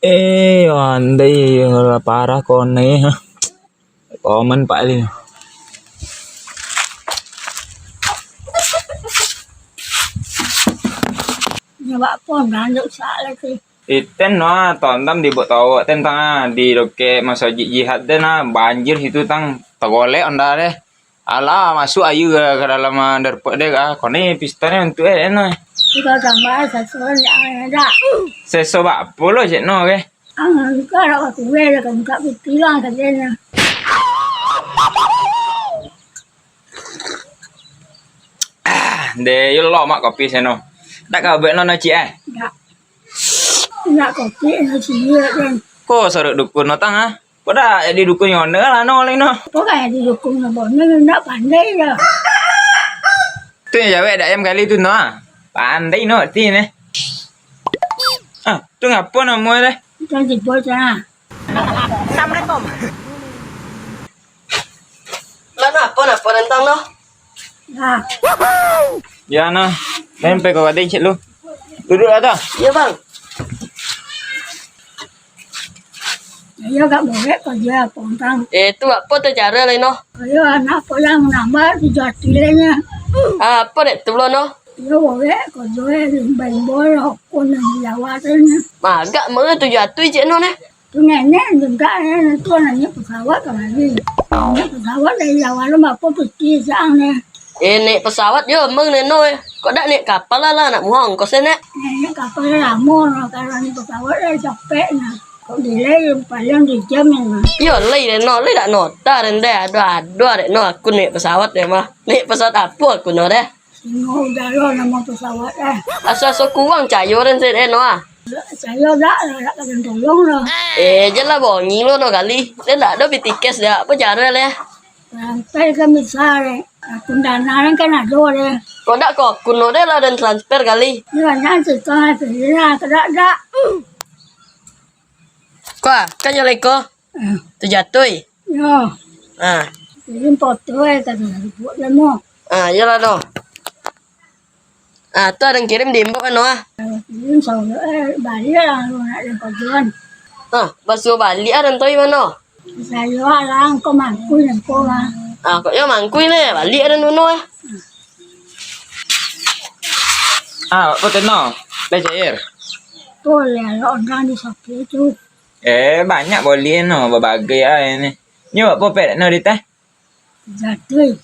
Andai là parah con này ha. Có mình phải liền. Nhà bạn con bán đậu xạ là gì? Iten no tontam di botawa tentang di roke masa jihad na banjir itu tang tagole onda deh. Ala masuk ayu ke dalam daripada kone pistonnya untuk no. Kita gambar sesuatu yang ada. Sesoba polo je no ke. Cái đó cũng về là cũng gặp tí loan thật lên nè. De yo lo mak kopi seno. Tak kau bet no ci ai. Dạ. Dạ có tí nó chỉ như lên. Ko sorok dukun no tang ah. Pada di dukun yo lah no le no. Có cái thì được cùng là bọn nó bán đấy rồi. Tu ya we dak em kali tu no. Pandai no ti ne. Ah, tu ngapo no mo deh. Cho dịch bôi cho à. Lan apa tentang no? À. Ya no. Sampai kau ada cik lu. Duduk lah tu. Iya bang. Giờ gặp bố hết còn giờ còn tăng. Itu apa tu cara lain no? Giờ anak pulang nambah thì giọt tí lên nha. Apa dek tu lo no? Giờ bố hết còn giờ bệnh bôi học con là già hoa tên nha. Mà agak mana tu jatuh je no ne? Tôi nghe nhé đừng cái tôi là nhất của thảo cả là gì. Nhất của thảo đây già hoa nó mà có thực chi sang nè. Naik pesawat yo meng ne no. Kok dak naik kapal lah nak muang kau sene. Nè cà phê là mua rồi cái là của thảo đây chọc pet nè. Còn đi lấy phải lên đi chấm này mà. Yo lei de no, lei dak no. Ta dan dah dua dek no aku naik pesawat deh mah. Naik pesawat apa aku no deh. Ngồi ra rồi là một pesawat đây. Asal so kuang cayo dan sene no ah. Chạy vô đã rồi đã gần thủ luôn rồi. Jelah bo nyi lo no kali. Dia dak ada tiket dah. Apa cara le? Tay cái mình xa đây. Cũng đàn nào đến cái nào rồi đây. Kok dak kok kuno deh lah dan transfer kali. Nhưng mà nhãn chỉ cho hai phải ra cái đã. Kau kan yo leko. Tu jatuh. Yo. Ah. Thì lên bọt tôi cái này buat lên mua. Yalah no. Tu ada yang kirim di inbox no ah. Lên sầu nữa bà đi là rồi lại lên còn chuồn. Basuh balik ah dan toi mana? Saya lo là có mảng cùi làm cô mà. Kok yo mangkui ne, balik dan no ah. Ah, apa tu no? Dah cair. Tôi là lọn ra đi sọc phía chú. Banyak boleh no berbagai ah ni. Ni apa pet no di teh? Dạ tươi.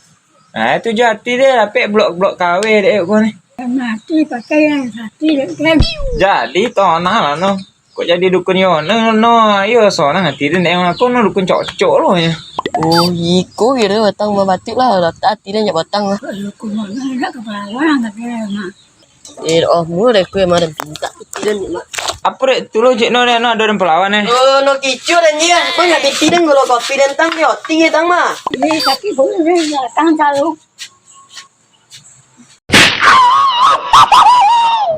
Tu jati dia lah pet blok-blok KW dek ko ni. Mà tươi và cây này là tươi lên kem. Jadi tanah lah no. Kok jadi dukun yo no yo soalnya ngati dia yang aku no dukun cocok lo ya. Iku kira batang batik lah, tak tidak nyak batang lah. Cùng mọi người đã gặp bà quá gặp đây mà. Mula deh kue mana pinta tidak ni mak. Apa dek tu lo cik no ada orang pelawan eh. No kicu dan dia, kau nyak tidak kalau kopi dan tang dia, tinggi tang mah. Đi cái bụng đi là tăng ra luôn.